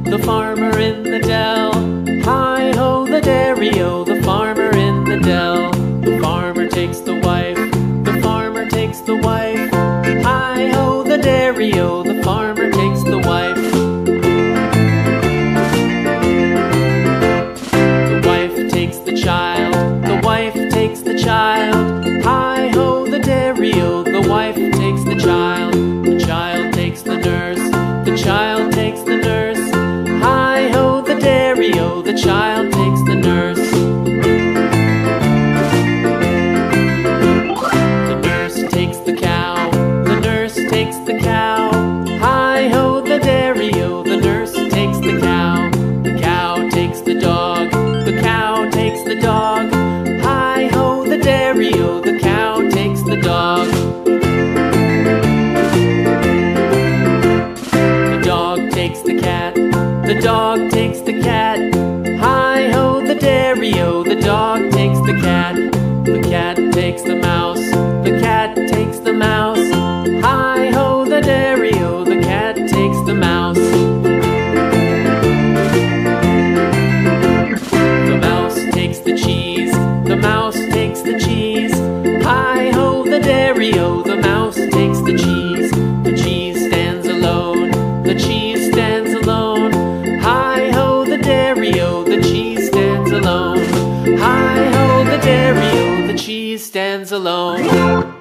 The farmer in the dell. Hi-ho, the dairy-o, the farmer in the dell. The farmer takes the wife, the farmer takes the wife. Hi-ho, the dairy-o, the farmer takes the wife. The wife takes the child, the wife takes the child. Hi-ho, the dairy-o, the wife takes the child. The child takes the nurse, the child takes the nurse. Hi-ho, the dairy-o, the child takes the nurse. The nurse takes the cow, the nurse takes the cow. Hi-ho, the dairy-o, the nurse takes the cow. The cow takes the dog, the cow takes the dog. Hi-ho, the dairy-o, the cow takes the dog. The dog takes the cat, the dog takes the cat. Hi-ho, the dairy-o, the dog takes the cat. The cat takes the mouse, the cat takes the mouse. Hi-ho, the dairy-o, the cat takes the mouse. The mouse takes the cheese, the mouse takes the cheese. Hi-ho, the dairy-o, the mouse takes the cheese. The cheese stands alone, the cheese stands alone. Hi-ho, the dairy-o, the cheese stands alone. Hi-ho, the dairy-o, the cheese stands alone.